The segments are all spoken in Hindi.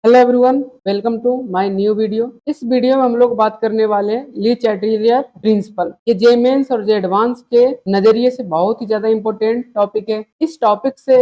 Hello everyone, welcome to my new video. इस वीडियो में हम लोग बात करने वाले हैं ली चैटलियर प्रिंसिपल। ये जे मेंस और जे एडवांस के नजरिए से बहुत ही ज्यादा इंपॉर्टेंट टॉपिक है। इस टॉपिक से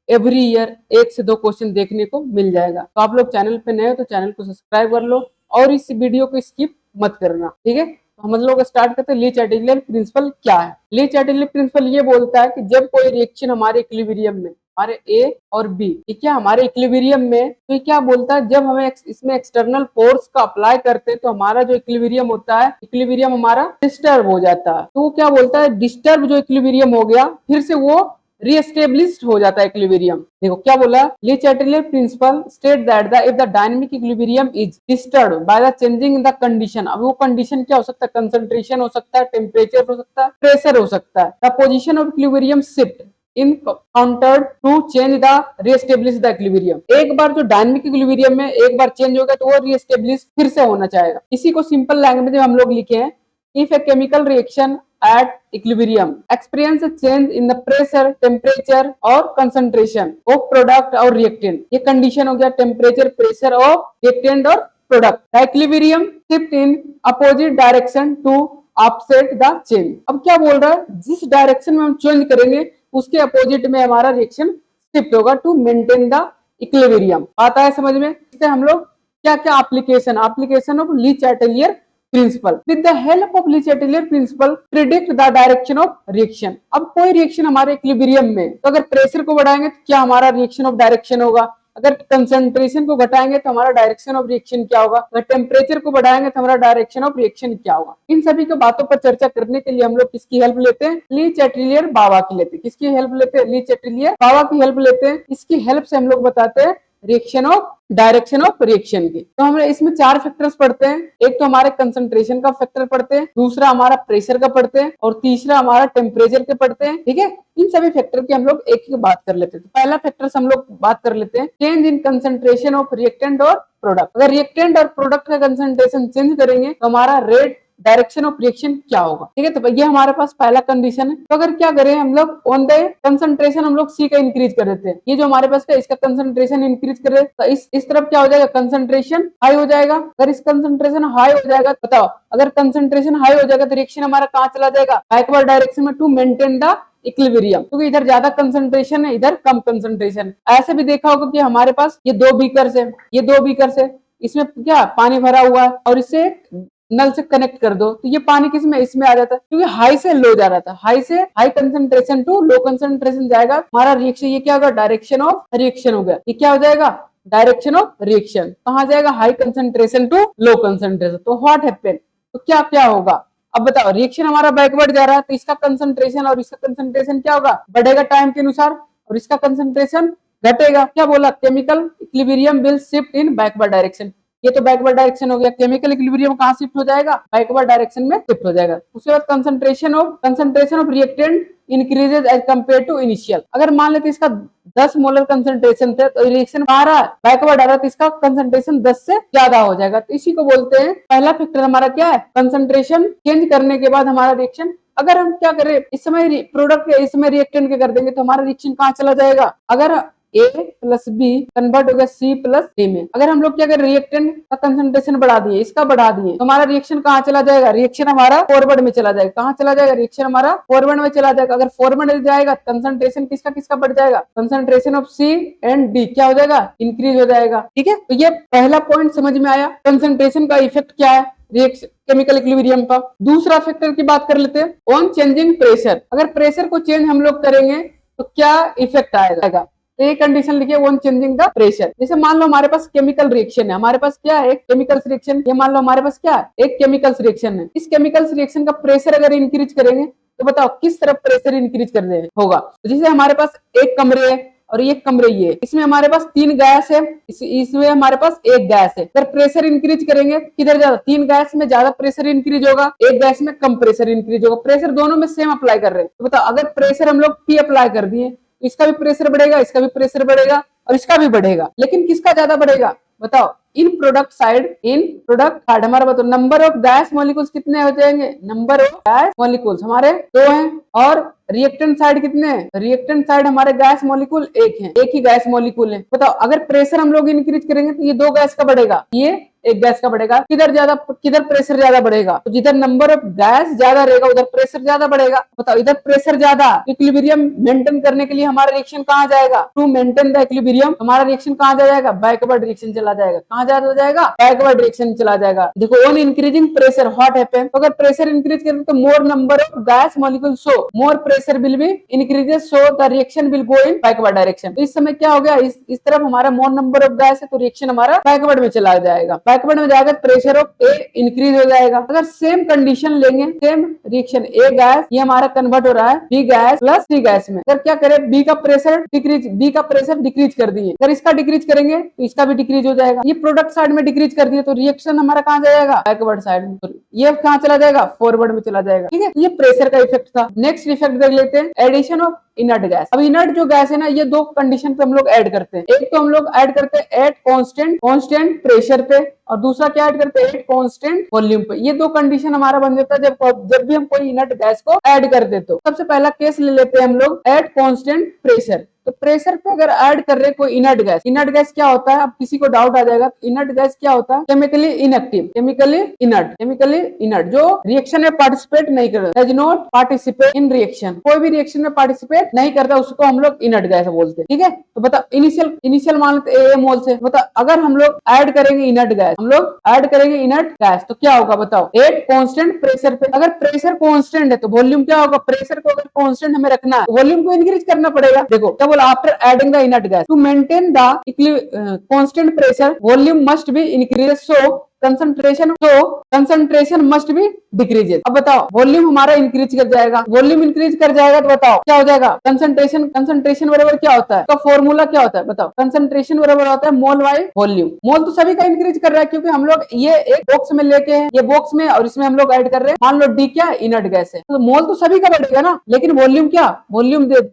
एवरी ईयर 1 से 2 क्वेश्चन देखने को मिल जाएगा। तो आप लोग चैनल पे नए हो तो चैनल को सब्सक्राइब कर लो और इस वीडियो को स्किप मत करना, ठीक है। तो हम लोग स्टार्ट करते हैं। ली चैटलियर प्रिंसिपल क्या है? ली चैटलियर प्रिंसिपल ये बोलता है कि जब कोई रिएक्शन हमारे इक्विलिब्रियम में, हमारे ए और बी, ठीक है, हमारे इक्विलिब्रियम में, तो ये क्या बोलता है, जब हमें इसमें एक्सटर्नल फोर्स का अप्लाई करते हैं तो हमारा जो इक्विलिब्रियम होता है, इक्विलिब्रियम हमारा डिस्टर्ब हो जाता है। तो वो क्या बोलता है, डिस्टर्ब जो इक्विलिब्रियम हो गया फिर से वो रीएस्टेब्लिश्ड हो जाता है इक्विलिब्रियम। देखो क्या बोला, ली Chatelier principle state that the if the dynamic equilibrium is disturbed by the changing in the condition. अब वो कंडीशन क्या हो सकता है, कंसंट्रेशन हो सकता है, टेम्परेचर हो सकता है, प्रेशर हो सकता है। The position of equilibrium shift in countered to change the reestablish the equilibrium. एक बार जो डायनेमिक इक्विलिब्रियम में एक बार चेंज हो गया तो वो रीएस्टेब्लिश फिर से होना चाहेगा। इसी को सिंपल लैंग्वेज में हम लोग लिखे हैं, if a chemical reaction at equilibrium experience a change in the pressure, temperature और concentration of product और reactant। ये कंडीशन हो गया temperature, pressure of reactant और product। The equilibrium shift in opposite direction to offset the change। अब क्या बोल रहा है, जिस डायरेक्शन में हम चेंज करेंगे उसके अपोजिट में हमारा रिएक्शन शिफ्ट होगा टू मेंटेन द इक्विलिब्रियम। आता है समझ में? इससे हम लोग क्या क्या application of Lee Chatelier principal. With the help of Lee Chatelier principal predict the direction of reaction. अब कोई रिएक्शन हमारे इक्विलिब्रियम में, तो अगर प्रेशर को बढ़ाएंगे तो क्या हमारा रिएक्शन ऑफ डायरेक्शन होगा, अगर कंसंट्रेशन को घटाएंगे तो हमारा डायरेक्शन ऑफ रिएक्शन क्या होगा, अगर टेम्परेचर को बढ़ाएंगे तो हमारा डायरेक्शन ऑफ रिएक्शन क्या होगा। इन सभी को बातों पर चर्चा करने के लिए हम लोग किसकी हेल्प लेते हैं, ली चैटलियर बाबा की लेते हैं। किसकी हेल्प लेते हैं, ली चैटलियर बाबा की हेल्प लेते हैं। इसकी हेल्प से हम लोग बताते हैं reaction of direction of reaction की। तो हम इसमें 4 फैक्टर्स पढ़ते हैं। एक तो हमारे कंसंट्रेशन का फैक्टर पढ़ते हैं, दूसरा हमारा प्रेशर का पढ़ते हैं और तीसरा हमारा टेम्परेचर के पढ़ते हैं, ठीक है। इन सभी फैक्टर की हम लोग एक एक बात कर लेते हैं। तो पहला फैक्टर हम लोग बात कर लेते हैं, change in concentration of reactant और प्रोडक्ट। अगर रिएक्टेंट और प्रोडक्ट का कंसंट्रेशन चेंज करेंगे तो हमारा रेट डायरेक्शन ऑफ रिएक्शन क्या होगा, ठीक है। तो ये हमारे पास पहला कंडीशन है। तो अगर क्या करें हम लोग ऑन द कंसंट्रेशन हम लोग सी का इंक्रीज कर देते हैं। ये जो हमारे पास है इसका कंसंट्रेशन इंक्रीज कर तो इस तरफ क्या हो जाएगा, कंसंट्रेशन हाई हो जाएगा। अगर इस कंसंट्रेशन हाई हो जाएगा, बताओ अगर कंसंट्रेशन हाई हो जाएगा तो रिएक्शन हमारा कहाँ चला जाएगा, बैकवर्ड डायरेक्शन में टू मेंटेन द इक्विलिब्रियम, क्योंकि इधर ज्यादा कंसंट्रेशन है, इधर कम कंसंट्रेशन। ऐसे भी देखा होगा कि हमारे पास ये 2 बीकर्स है, ये 2 बीकर्स है, इसमें क्या पानी भरा हुआ है और इससे नल से कनेक्ट कर दो तो ये पानी किसमें, इसमें आ जाता है, क्योंकि हाई से लो जा रहा था। हाई से high concentration to low concentration जाएगा, हमारा रिएक्शन ये क्या होगा, डायरेक्शन ऑफ रिएक्शन हो गया। ये क्या हो जाएगा, डायरेक्शन ऑफ रिएक्शन। कहाँ जाएगा, high concentration to low concentration. तो व्हाट हैपेन, तो क्या क्या होगा, अब बताओ। रिएक्शन हमारा बैकवर्ड जा रहा है तो इसका कंसंट्रेशन और इसका कंसंट्रेशन क्या होगा, बढ़ेगा टाइम के अनुसार, और इसका कंसंट्रेशन घटेगा। क्या बोला, chemical equilibrium will shift in backward direction. ये तो बैकवर्ड डायरेक्शन हो गया, केमिकल इक्विलिब्रियम कहाँ शिफ्ट हो जाएगा, बैकवर्ड डायरेक्शन में शिफ्ट हो जाएगा। उसके बाद concentration of reactant increases as compare to initial. अगर मान लेते इसका 10 मोलर कंसंट्रेशन थे तो रिएक्शन आ रहा है बैकवर्ड आ रहा है तो इसका कंसंट्रेशन 10 से ज्यादा हो जाएगा। तो इसी को बोलते हैं, पहला फैक्टर हमारा क्या है, कंसंट्रेशन चेंज करने के बाद हमारा रिएक्शन। अगर हम क्या करें, इस समय प्रोडक्ट इस समय रिएक्टेंट के कर देंगे तो हमारा रिएक्शन कहाँ चला जाएगा, अगर A प्लस बी कन्वर्ट हो गया C प्लस A में। अगर हम लोग क्या करें, रिएक्टेंट का कंसंट्रेशन बढ़ा दिए, इसका बढ़ा दिए, तो हमारा रिएक्शन कहाँ चला जाएगा, रिएक्शन हमारा फॉरवर्ड में चला जाएगा। कहाँ चला जाएगा, रिएक्शन हमारा फॉरवर्ड में चला जाएगा। अगर फॉरवर्ड में जाएगा कंसंट्रेशन किसका किसका बढ़ जाएगा, concentration of C and D क्या हो जाएगा, इंक्रीज हो जाएगा, ठीक है। तो ये पहला पॉइंट समझ में आया, कंसंट्रेशन का इफेक्ट क्या है रिएक्शन केमिकल इक्विलिब्रियम पर। दूसरा फैक्टर की बात कर लेते हैं, ऑन चेंजिंग प्रेशर। अगर प्रेशर को चेंज हम लोग करेंगे तो क्या इफेक्ट आएगा, तो ये कंडीशन लिखिए, वन चेंजिंग द प्रेशर। जैसे मान लो हमारे पास केमिकल रिएक्शन है, हमारे पास क्या है, एक केमिकल रिएक्शन। ये मान लो हमारे पास क्या है, एक केमिकल रिएक्शन है। इस केमिकल रिएक्शन का प्रेशर अगर इंक्रीज करेंगे तो बताओ किस तरफ प्रेशर इंक्रीज कर दे होगा। तो जैसे हमारे पास एक कमरे है और एक कमरे ये, इसमें हमारे पास 3 गैस है, इसमें हमारे पास एक गैस है। अगर प्रेशर इंक्रीज करेंगे किधर ज्यादा, 3 गैस में ज्यादा प्रेशर इंक्रीज होगा, एक गैस में कम प्रेशर इंक्रीज होगा। प्रेशर दोनों में सेम अप्लाई कर रहे हैं, तो बताओ अगर प्रेशर हम लोग P अप्लाई कर दिए इसका भी प्रेशर बढ़ेगा, इसका भी प्रेशर बढ़ेगा और इसका भी बढ़ेगा, लेकिन किसका ज्यादा बढ़ेगा, बताओ, इन प्रोडक्ट साइड हमारा बताओ नंबर ऑफ गैस मॉलिक्यूल्स कितने हो जाएंगे, नंबर ऑफ गैस मॉलिक्यूल्स हमारे 2 हैं, और रिएक्टेंट साइड कितने हैं, रिएक्टेंट साइड हमारे गैस मॉलिक्यूल 1 है, एक ही गैस मॉलिक्यूल है। बताओ अगर प्रेशर हम लोग इंक्रीज करेंगे तो ये 2 गैस का बढ़ेगा, ये एक गैस का बढ़ेगा, किधर प्रेशर ज्यादा बढ़ेगा, तो जिधर नंबर ऑफ गैस ज्यादा रहेगा उधर प्रेशर ज्यादा बढ़ेगा। बताओ इधर प्रेशर ज्यादा, इक्विलिब्रियम मेंटेन करने के लिए हमारा रिएक्शन कहाँ जाएगा, टू मेंटेन द इक्विलिब्रियम हमारा रिएक्शन कहाँ जाएगा, बैकवर्ड रिएक्शन चला जाएगा, कहाँ जाएगा, बैकवर्ड रिएक्शन चला जाएगा। देखो on increasing pressure what happen, तो अगर प्रेशर इंक्रीज करें तो मोर number of gas molecule so more pressure will be increases, so the reaction will go in backward direction. तो इस समय क्या हो गया, इस तरफ हमारा मोर नंबर ऑफ गैस है तो रिएक्शन हमारा बैकवर्ड में चला जाएगा, बैकवर्ड में जाकर प्रेशर ऑफ ए इंक्रीज हो जाएगा। अगर सेम कंडीशन लेंगे, सेम रिएक्शन ए गैस ये हमारा कन्वर्ट हो रहा है बी गैस प्लस सी गैस में, अगर क्या करें बी का प्रेशर डिक्रीज कर दिए, अगर इसका डिक्रीज करेंगे तो इसका भी डिक्रीज हो जाएगा, ये प्रोडक्ट साइड में डिक्रीज कर दिए तो रिएक्शन हमारा कहाँ जाएगा, बैकवर्ड साइड में, ये कहाँ चला जाएगा, फॉरवर्ड में चला जाएगा। ठीक है, ये प्रेशर का इफेक्ट था। नेक्स्ट इफेक्ट देख लेते हैं, एडिशन ऑफ इनर्ट गैस। अब इनर्ट जो गैस है ना, ये 2 कंडीशन पे हम लोग ऐड करते हैं, एक तो हम लोग ऐड करते हैं एट कांस्टेंट प्रेशर पे, और दूसरा क्या ऐड करते हैं एट कांस्टेंट वॉल्यूम पे। ये 2 कंडीशन हमारा बन जाता है जब भी हम कोई इनर्ट गैस को ऐड कर देते हो। सबसे पहला केस ले लेते हैं हम लोग एट कांस्टेंट प्रेशर। तो प्रेशर पे अगर ऐड कर रहे कोई इनर्ट गैस क्या होता है, अब किसी को डाउट आ जाएगा, इनर्ट गैस क्या होता है, केमिकली इनएक्टिव, केमिकली इनर्ट, जो रिएक्शन में पार्टिसिपेट नहीं करता, does not participate in reaction, कोई भी रिएक्शन में पार्टिसिपेट नहीं करता, उसको हम लोग इनर्ट गैस बोलते हैं। ठीक है, तो बता इनिशियल मान लेते ए मोल से, बता अगर हम लोग ऐड करेंगे इनर्ट गैस, तो क्या होगा बताओ, एट कांस्टेंट प्रेशर पे, अगर प्रेशर कांस्टेंट है तो वॉल्यूम क्या होगा, प्रेशर को अगर कांस्टेंट हमें रखना है वॉल्यूम को इंक्रीज करना पड़ेगा। देखो क्या after adding the inert gas to maintain the constant pressure volume must be increased, so concentration must be decreases. अब बताओ वॉल्यूम हमारा इंक्रीज कर जाएगा, तो बताओ क्या हो जाएगा, कंसंट्रेशन बराबर क्या होता है, तो फॉर्मूला क्या होता है बताओ, कंसंट्रेशन बराबर होता है मोल बाय वॉल्यूम। मोल तो सभी का इंक्रीज कर रहा है क्योंकि हम लोग ये एक बॉक्स में लेके हैं, ये बॉक्स में, और इसमें हम लोग ऐड कर रहे हैं, मान लो डी क्या इनर्ट गैस है, तो मोल तो सभी का बढ़ेगा ना, लेकिन वॉल्यूम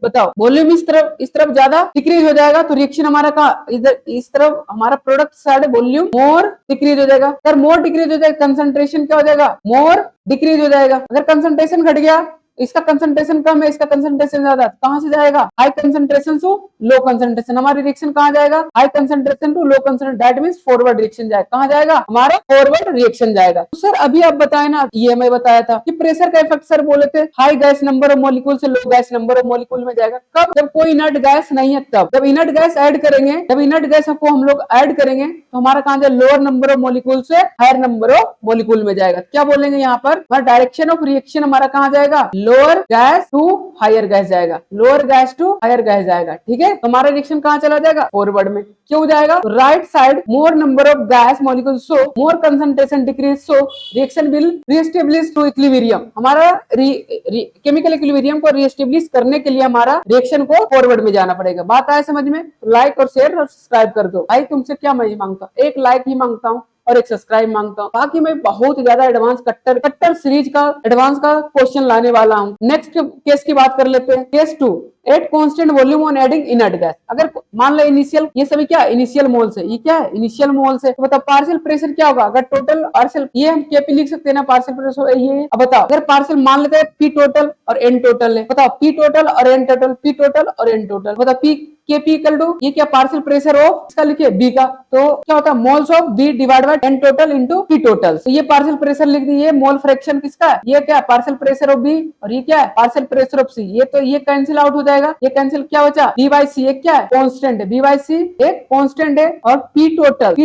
बताओ वॉल्यूम इस तरफ ज्यादा डिक्रीज हो जाएगा, तो रिएक्शन हमारा कहाँ, इधर इस तरफ हमारा प्रोडक्ट साइड वॉल्यूम मोर डिक्रीज हो जाएगा। अगर मोर डिक्रीज हो जाएगा कंसंट्रेशन क्या हो जाएगा, मोर डिक्रीज हो जाएगा। अगर कंसंट्रेशन घट गया, इसका कंसंट्रेशन कम है, इसका कंसंट्रेशन ज्यादा, कहां से जाएगा, high concentration to low concentration, हमारी रिएक्शन कहां जाएगा, high concentration to low concentration, that means forward reaction जाएगा, कहां जाएगा, हमारा फॉरवर्ड रिएक्शन जाएगा। तो सर अभी आप बताए ना, ये मैं बताया था कि प्रेशर का इफेक्ट सर बोले थे high gas number of molecule से लो गैस नंबर ऑफ मॉलिक्यूल में जाएगा, कब, जब कोई इनर्ट गैस नहीं है, तब जब इनर्ट गैस ऐड करेंगे, जब इनर्ट गैस को हम लोग ऐड करेंगे तो हमारा कहां जाए, लोअर नंबर ऑफ मॉलिक्यूल से हायर नंबर ऑफ मॉलिक्यूल में जाएगा। क्या बोलेंगे यहाँ पर, डायरेक्शन ऑफ रिएक्शन हमारा कहां जाएगा, lower gas to higher gas जाएगा, lower gas to higher gas जाएगा। ठीक है, हमारा रिएक्शन कहां चला जाएगा, फॉरवर्ड में। क्यों जाएगा, right side more number of gas molecule, so more concentration decrease, so reaction will reestablish to equilibrium. हमारा केमिकल इक्विलिब्रियम को रीएस्टेब्लिश करने के लिए हमारा रिएक्शन को फॉरवर्ड में जाना पड़ेगा। बात आए समझ में, लाइक और शेयर और सब्सक्राइब कर दो भाई, तुमसे क्या मैं मांगता हूँ, एक लाइक ही मांगता हूँ और एक सब्सक्राइब मांगता हूँ, बाकी मैं बहुत ज्यादा एडवांस कट्टर सीरीज का एडवांस का क्वेश्चन लाने वाला हूँ। नेक्स्ट केस की बात कर लेते हैं, case 2, at constant volume on adding inert gas. अगर मान लो इनिशियल, ये सभी क्या इनिशियल मोल्स है, ये क्या है इनिशियल मोल्स है, तो बताओ पार्शियल प्रेशर क्या होगा, अगर टोटल पार्शियल, ये हम केपी लिख सकते हैं ना, पार्शियल प्रेशर ये। अब बताओ अगर पार्शियल मान लेते हैं पी टोटल और एन टोटल है, बताओ पी टोटल और एन टोटल, बताओ पी केपी इक्वल टू, ये क्या पार्शियल प्रेशर ऑफ, इसका लिखिए बी का, तो क्या होता है moles of B divide by N total into P total. तो ये पार्शियल प्रेशर लिख दी, ये मोल फ्रैक्शन किसका है, ये क्या पार्शियल प्रेशर ऑफ बी, और ये क्या है पार्शियल प्रेशर ऑफ सी, ये तो ये कैंसिल आउट हो जाएगा, ये कैंसिल, क्या बचा बी बाई सी, एक क्या है कांस्टेंट है, बी बाई सी एक कांस्टेंट है, और P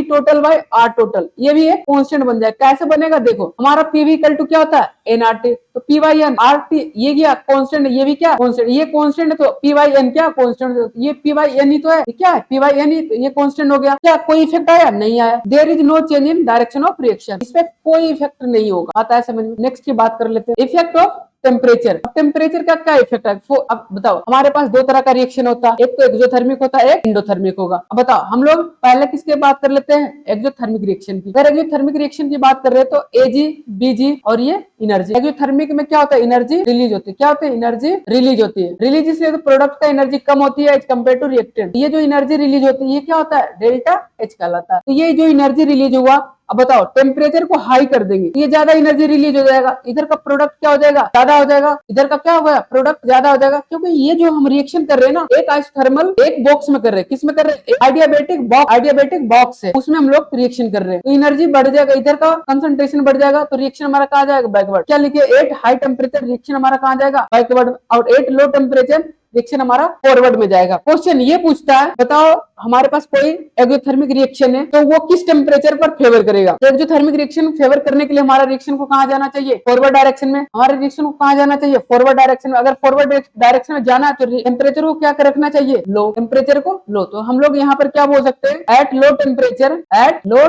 total by R total ये भी एक कांस्टेंट बन जाए। कैसे बनेगा, देखो हमारा पी वी इक्वल टू क्या होता है एन आर टी, तो P Y N R T, ये क्या कांस्टेंट है, ये भी क्या कांस्टेंट, ये कांस्टेंट है तो पी वाई एन क्या कांस्टेंट, ये पी वाई एन ही तो है, क्या है पी वाई एन ही, ये कांस्टेंट हो गया। क्या कोई इफेक्ट आया, नहीं आया, there is no change in direction of reaction, इस पे कोई इफेक्ट नहीं होगा। आता है समझ में। नेक्स्ट की बात कर लेते हैं, इफेक्ट ऑफ टेम्परेचर। अब टेम्परेचर का क्या इफेक्ट है? अब बताओ, हमारे पास दो तरह का रिएक्शन होता है, एक तो एक्सोथर्मिक होता है, एक एंडोथर्मिक होगा। अब बताओ, हम लोग पहले किसकी बात कर लेते हैं? एक्सोथर्मिक रिएक्शन की। अगर एक्सोथर्मिक रिएक्शन की बात कर रहे हैं तो एजी, बीजी और ये एनर्जी। एक्सोथर्मिक में क्या होता है? एनर्जी रिलीज होती है। क्या होती है? एनर्जी रिलीज होती है। रिलीज इसलिए तो प्रोडक्ट का एनर्जी कम होती है एज कम्पेयर टू रिएक्टेंट। ये जो एनर्जी रिलीज होती है ये क्या होता है? डेल्टा एच कहलाता है। तो ये जो एनर्जी रिलीज हुआ, अब बताओ टेम्परेचर को हाई कर देंगे, ये ज्यादा एनर्जी रिलीज हो जाएगा, इधर का प्रोडक्ट क्या हो जाएगा? ज्यादा हो जाएगा। इधर का क्या होगा? प्रोडक्ट ज्यादा हो जाएगा, क्योंकि ये जो हम रिएक्शन कर रहे हैं ना, एक आइसोथर्मल एक बॉक्स में कर रहे हैं। किस में कर रहे हैं? आइडियाबेटिक बॉक्स है, उसमें हम लोग रिएक्शन कर रहे हैं, तो एनर्जी बढ़ जाएगा, इधर का कंसंट्रेशन बढ़ जाएगा, तो रिएक्शन हमारा कहाँ जाएगा? बैकवर्ड। क्या लिखे? एट हाई टेम्परेचर रिएक्शन हमारा कहाँ जाएगा? बैकवर्ड। और एट लो टेम्परेचर रिएक्शन हमारा फॉरवर्ड में जाएगा। क्वेश्चन ये पूछता है, बताओ हमारे पास कोई एक्सोथर्मिक रिएक्शन है तो वो किस टेम्परेचर पर फेवर करेगा? तो एक्सोथर्मिक रिएक्शन फेवर करने के लिए हमारा रिएक्शन को कहाँ जाना चाहिए? फॉरवर्ड डायरेक्शन में। हमारे रिएक्शन को कहाँ जाना चाहिए? फॉरवर्ड डायरेक्शन में। अगर फॉरवर्ड डायरेक्शन में जाना है तो टेम्परेचर को क्या रखना चाहिए? लो। टेम्परेचर को लो। तो हम लोग यहाँ पर क्या बोल सकते हैं? At low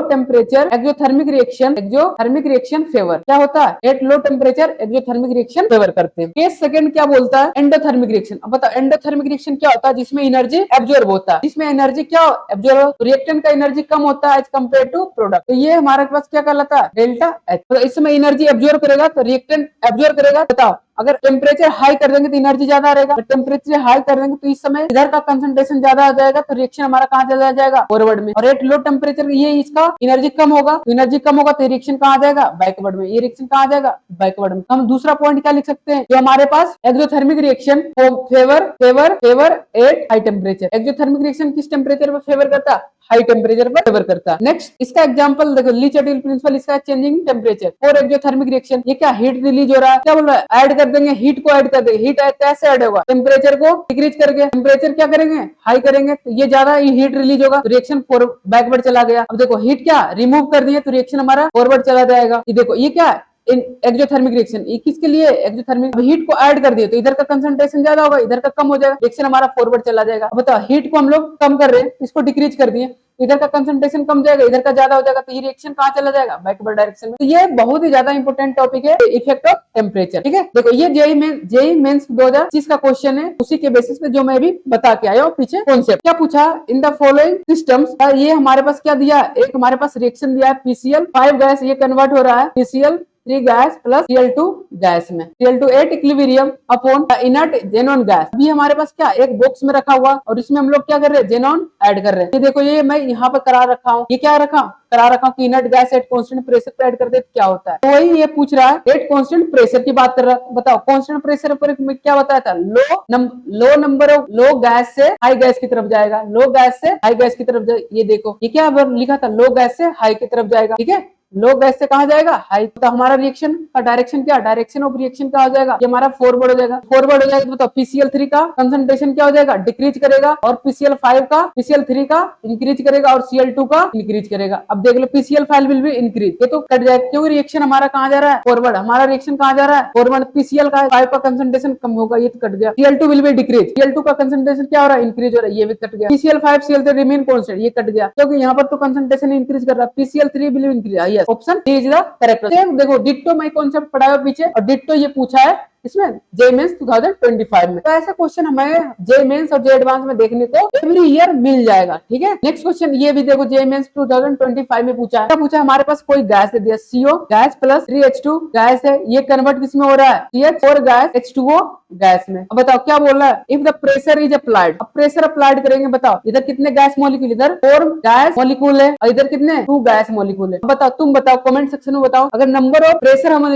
temperature exothermic reaction favour. क्या होता है? At low temperature exothermic reaction favour करते हैं। केस सेकंड क्या बोलता है? Endothermic reaction. अब बताओ एंडोथर्मिक रिएक्शन क्या होता है? जिसमें एनर्जी एब्जॉर्ब होता है, जिसमें एनर्जी क्या एब्जॉर्ब, रिएक्टेंट का एनर्जी कम होता है एज कम्पेयर टू प्रोडक्ट। तो ये हमारे पास क्या कहलाता है? Delta H. तो इसमें एनर्जी एब्जॉर्ब करेगा तो रिएक्टेंट एब्जॉर्ब करेगा। बताओ अगर टेम्परेचर हाई कर देंगे तो एनर्जी ज्यादा रहेगा, टेम्परेचर हाई कर देंगे तो इस समय इधर का कंसंट्रेशन ज्यादा आ जाएगा, तो रिएक्शन हमारा कहाँ चला जाएगा? फॉरवर्ड में। और एट लो टेम्परेचर ये इसका एनर्जी कम होगा, तो रिएक्शन कहाँ जाएगा? बैकवर्ड में। ये रिएक्शन कहाँ जाएगा? बैकवर्ड में। हम दूसरा पॉइंट क्या लिख सकते हैं? जो हमारे पास exothermic reaction favour at high temperature. Exothermic reaction किस टेम्परेचर पर फेवर करता है? हाई टेम्परेचर पर फेवर करता है। नेक्स्ट इसका एग्जांपल देखो, ली चैटल प्रिंसिपल, इसका changing temperature for exothermic reaction. ये क्या हीट रिलीज हो रहा है? क्या बोल रहा है? ऐड कर देंगे, हीट को ऐड कर देंगे। हीट कैसे ऐड होगा? टेम्परेचर को डिक्रीज करके। टेम्परेचर क्या करेंगे? हाई करेंगे, तो ये ज्यादा हीट रिलीज होगा, तो रिएक्शन बैकवर्ड चला गया। अब देखो हीट क्या रिमूव कर दिए तो रिएक्शन हमारा फॉरवर्ड चला जाएगा। ये देखो ये क्या है? Exothermic reaction. किसके लिए? एक्सोथर्मिक। हीट को ऐड कर दिए तो इधर का कंसंट्रेशन ज्यादा होगा, इधर का कम हो जाएगा, रिएक्शन हमारा फॉरवर्ड चला जाएगा। बताओ हीट को हम लोग कम कर रहे हैं, इसको डिक्रीज कर दिए, इधर का कंसंट्रेशन कम जाएगा, इधर का ज्यादा हो जाएगा, तो ये रिएक्शन कहाँ चला जाएगा? बैकवर्ड डायरेक्शन में। तो ये बहुत ही ज्यादा इंपॉर्टेंट टॉपिक है, इफेक्ट ऑफ टेम्परेचर। ठीक है, देखो ये जेईई मेंस 2025 का क्वेश्चन है, उसी के बेसिस पे जो मैं भी बता के आया हूँ पीछे कॉन्सेप्ट। क्या पूछा? इन द फॉलोइंग सिस्टम्स, ये हमारे पास क्या दिया? एक हमारे पास रिएक्शन दिया है PCl 5 गैस, ये कन्वर्ट हो रहा है PCl 3 gas plus Cl2 gas में, Cl2 8 equilibrium upon inert xenon gas. अभी हमारे पास क्या एक बॉक्स में रखा हुआ और इसमें हम लोग क्या कर रहे हैं? जेनॉन ऐड कर रहे हैं। ये देखो ये मैं यहाँ पर करा रखा हूँ, ये क्या करा रखा हूँ कि inert gas at constant pressure पे ऐड कर दे तो क्या होता है? तो वही ये पूछ रहा है, एट कांस्टेंट प्रेशर की बात कर रहा है। बताओ कांस्टेंट प्रेशर पर क्या बताया था? लो नंबर ऑफ लो गैस से हाई गैस की तरफ जाएगा, लो गैस से हाई गैस की तरफ जाएगा। ये देखो ये क्या लिखा था? लो गैस से हाई की तरफ जाएगा। ठीक है, लो गैस से कहा जाएगा? हाई। तो हमारा रिएक्शन का डायरेक्शन क्या? डायरेक्शन ऑफ रिएक्शन क्या हो जाएगा? ये हमारा फॉरवर्ड हो जाएगा। फॉरवर्ड हो जाएगा तो बताओ PCl3 का कंसंट्रेशन क्या हो जाएगा? डिक्रीज करेगा, और PCl3 का इंक्रीज करेगा, और Cl2 का इंक्रीज करेगा। अब देख लो PCl5 विल भी इंक्रीज, ये तो कट जाएगा क्योंकि रिएक्शन हमारा कहाँ जा रहा है? फॉरवर्ड। हमारा रिएक्शन कहाँ जा रहा है? फॉरवर्ड। PCl5 का कंसंट्रेशन कम होगा, ये तो कट गया। Cl2 विल भी डिक्रीज, Cl2 का कंसंट्रेशन क्या हो रहा है? इंक्रीज हो रहा है, ये भी कट गया। PCl5 Cl3 रिमेन कांस्टेंट, ये कट गया क्योंकि यहाँ पर तो कंसंट्रेशन इंक्रीज कर रहा है। PCl3 will increase, option D is the correct. देखो डिट्टो मैं कॉन्सेप्ट पढ़ाया पीछे, और डिट्टो ये पूछा है इसमें जेईई मेंस 2025 में। तो ऐसा क्वेश्चन हमें जेईई मेंस और जेईई एडवांस में देखने को एवरी ईयर मिल जाएगा। ठीक है, नेक्स्ट क्वेश्चन ये भी देखो जेईई मेंस 2025 में पूछा है। क्या पूछा? हमारे पास कोई गैस दे दिया, CO gas plus 3H2 gas है, ये कन्वर्ट किसमें हो रहा है? CH4 गैस H2O गैस में। अब बताओ क्या बोल रहा है? If the pressure is applied. अब प्रेशर अप्लाइड करेंगे, बताओ इधर कितने गैस मॉलिक्यूल? इधर 4 गैस मॉलिक्यूल है, और इधर कितने? 2 गैस मॉलिक्यूल है। बताओ, तुम बताओ कमेंट सेक्शन में बताओ, अगर नंबर ऑफ प्रेशर हम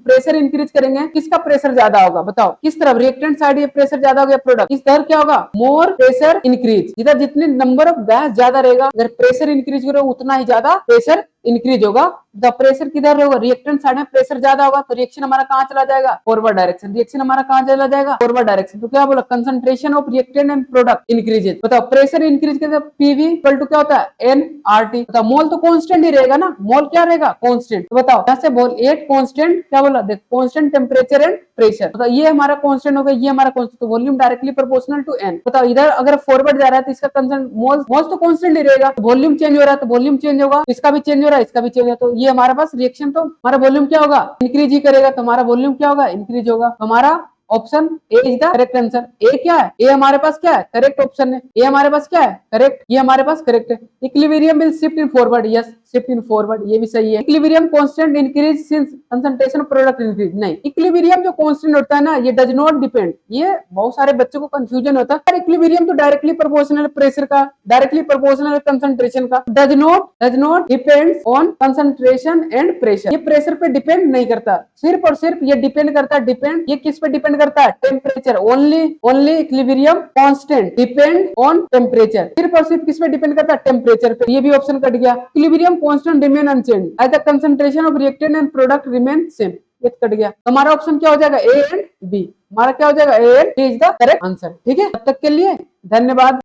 प्रेशर इंक्रीज करेंगे किसका प्रेशर ज्यादा होगा? बताओ किस तरफ? रिएक्टेंट साइड ये प्रेशर ज्यादा हो गया, प्रोडक्ट इस तरफ क्या होगा? More pressure increase. इधर जितने नंबर ऑफ गैस ज्यादा रहेगा, अगर प्रेशर इंक्रीज करो उतना ही ज्यादा प्रेशर इंक्रीज होगा। द प्रेशर किधर होगा? रिएक्टेंट साइड में प्रेशर ज्यादा होगा, तो रिएक्शन हमारा कहाँ चला जाएगा? Forward direction. रिएक्शन हमारा कहाँ चला जाएगा? Forward direction. तो क्या बोला? Concentration of reactant and product increases. बताओ प्रेशर इंक्रीज करते PV इक्वल टू क्या होता है? nRT। बताओ मोल तो कांस्टेंट ही रहेगा ना, मोल क्या रहेगा? कांस्टेंट। तो बताओ यहाँ से बोल एट कांस्टेंट क्या बोला? देख कांस्टेंट टेम्परेचर एंड प्रेशर। बताओ ये हमारा कांस्टेंट हो गया, ये हमारा कांस्टेंट, तो volume directly proportional to n। बताओ इधर अगर फॉरवर्ड जा रहा है तो इसका कंसंट मोल्स तो कांस्टेंट ही रहेगा, वॉल्यूम चेंज हो रहा है तो वॉल्यूम चेंज होगा, इसका भी चेंज हो रहा रहा है, इसका भी चेंज है, तो ये हमारे पास रिएक्शन तो हमारा वॉल्यूम क्या होगा, इंक्रीज ही करेगा, तो हमारा वॉल्यूम क्या होगा, इंक्रीज होगा। हमारा option A is the correct answer. A क्या है, ए हमारे पास क्या है, करेक्ट ऑप्शन है, ए हमारे पास क्या है, करेक्ट, ये हमारे पास करेक्ट है। Equilibrium will shift in forward, yes shift in forward, ये भी सही है। Equilibrium constant increase since concentration product increase, नहीं, इक्विलिब्रियम जो कांस्टेंट होता है ना, ये डज नॉट डिपेंड, ये बहुत सारे बच्चों को कंफ्यूजन होता है, इक्विलिब्रियम तो डायरेक्टली प्रोपोर्शनल प्रेशर का, डायरेक्टली प्रोपोर्शनल कंसंट्रेशन का, does not depend on concentration and pressure, ये प्रेशर पे डिपेंड नहीं करता, सिर्फ और सिर्फ ये डिपेंड करता है, डिपेंड ये किस पे डिपेंड करता है, temperature, only equilibrium constant depend on temperature, सिर्फ और सिर्फ किस पे डिपेंड करता है, टेम्परेचर पे, ये भी ऑप्शन कट गया। Equilibrium constant remain unchange as the concentration of reactant and product remain same, ये कट गया। हमारा ऑप्शन क्या हो जाएगा, ए एंड बी, हमारा क्या हो जाएगा, A and B is the correct answer. ठीक है, तब तक के लिए धन्यवाद।